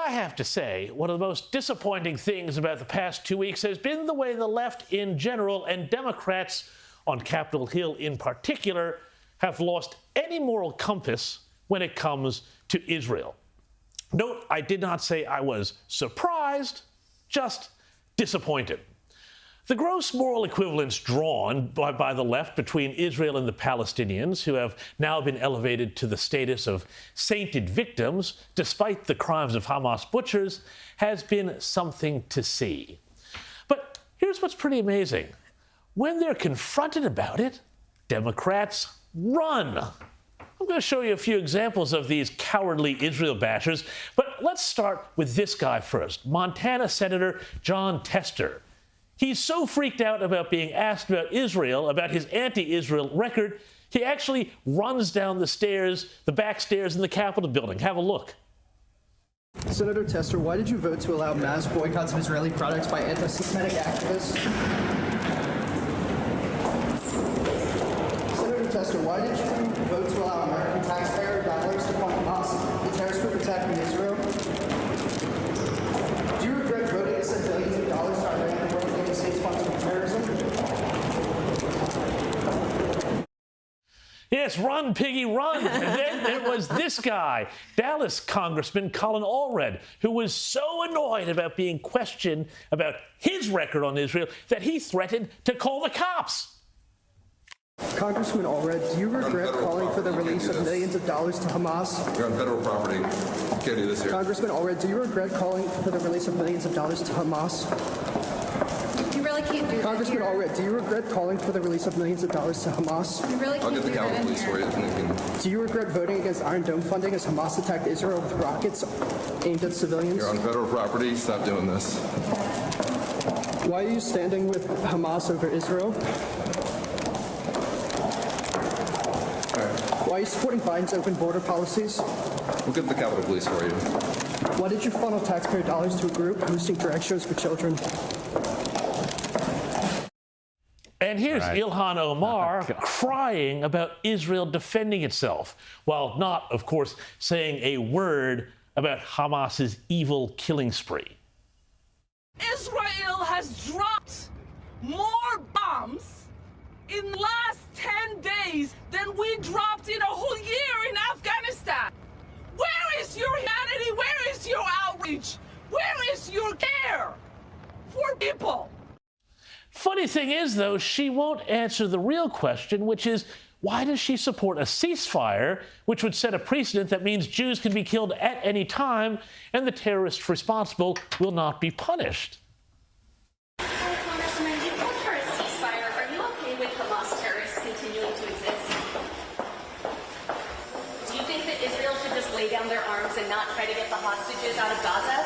I have to say, one of the most disappointing things about the past 2 weeks has been the way the left in general and Democrats on Capitol Hill in particular have lost any moral compass when it comes to Israel. Note, I did not say I was surprised, just disappointed. The gross moral equivalence drawn by the left between Israel and the Palestinians, who have now been elevated to the status of sainted victims despite the crimes of Hamas butchers, has been something to see. But here's what's pretty amazing. When they're confronted about it, Democrats run. I'm going to show you a few examples of these cowardly Israel bashers, but let's start with this guy first, Montana Senator Jon Tester. He's so freaked out about being asked about Israel, about his anti-Israel record, he actually runs down the stairs, the back stairs in the Capitol building. Have a look. Senator Tester, why did you vote to allow mass boycotts of Israeli products by anti-Semitic activists? Senator Tester, why did you vote to allow American taxpayer dollars to fund Hamas, the terrorist group attacking Israel? Do you regret voting to send billions of dollars to Iran and working in state-sponsored terrorism? Yes, run, piggy, run. And then there was this guy, Dallas Congressman Colin Allred, who was so annoyed about being questioned about his record on Israel that he threatened to call the cops. Congressman Allred, do you regret calling for the release of millions of dollars to Hamas? You're on federal property. You can't do this here. Congressman Allred, do you regret calling for the release of millions of dollars to Hamas? You really can't do that. Congressman Allred, do you regret calling for the release of millions of dollars to Hamas? You really I'll can't get the do Capitol that. Police for you. Do you regret voting against Iron Dome funding as Hamas attacked Israel with rockets aimed at civilians? You're on federal property. Stop doing this. Why are you standing with Hamas over Israel? Why are you supporting Biden's open border policies? We'll get the Capitol Police for you. Why did you funnel taxpayer dollars to a group hosting drag shows for children? And here's Ilhan Omar crying about Israel defending itself, while not, of course, saying a word about Hamas's evil killing spree. Israel has dropped more bombs in the last 10 days than we dropped in a whole year in Afghanistan. Where is your humanity? Where is your outreach? Where is your care for people? Funny thing is, though, she won't answer the real question, which is, why does she support a ceasefire, which would set a precedent that means Jews can be killed at any time and the terrorists responsible will not be punished? Congressman, you called for a ceasefire. Are you okay with Hamas terrorists continuing to exist? Do you think that Israel should just lay down their arms and not try to get the hostages out of Gaza?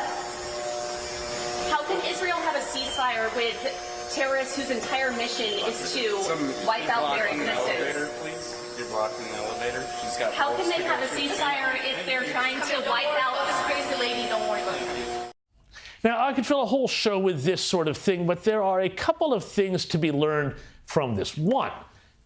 How can Israel have a ceasefire with terrorists whose entire mission is to wipe out their existence? You're blocking the elevator. She's got. How can they have a ceasefire if they're trying to wipe out this crazy lady? Don't worry about it. Now, I could fill a whole show with this sort of thing, but there are a couple of things to be learned from this. One,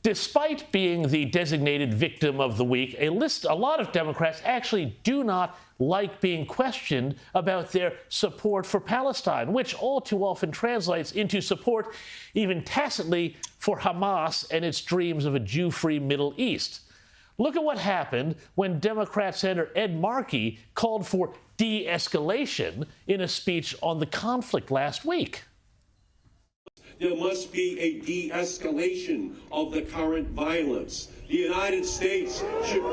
despite being the designated victim of the week, a lot of Democrats actually do not like being questioned about their support for Palestine, which all too often translates into support, even tacitly, for Hamas and its dreams of a Jew-free Middle East. Look at what happened when Democrat Senator Ed Markey called for de-escalation in a speech on the conflict last week. There must be a de-escalation of the current violence. The United States should...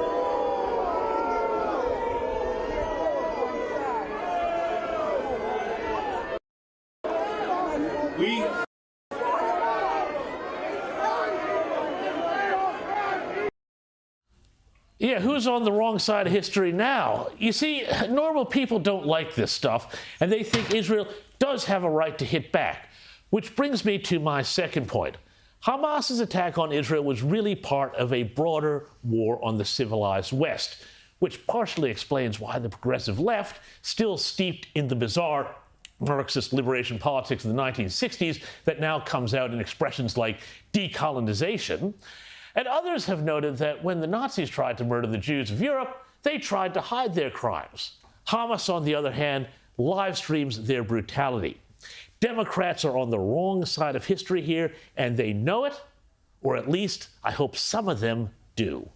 Yeah, who's on the wrong side of history now? You see, normal people don't like this stuff, and they think Israel does have a right to hit back. Which brings me to my second point. Hamas's attack on Israel was really part of a broader war on the civilized West, which partially explains why the progressive left, still steeped in the bizarre Marxist liberation politics of the 1960s that now comes out in expressions like decolonisation. And others have noted that when the Nazis tried to murder the Jews of Europe, they tried to hide their crimes. Hamas, on the other hand, live streams their brutality. Democrats are on the wrong side of history here, and they know it, or at least I hope some of them do.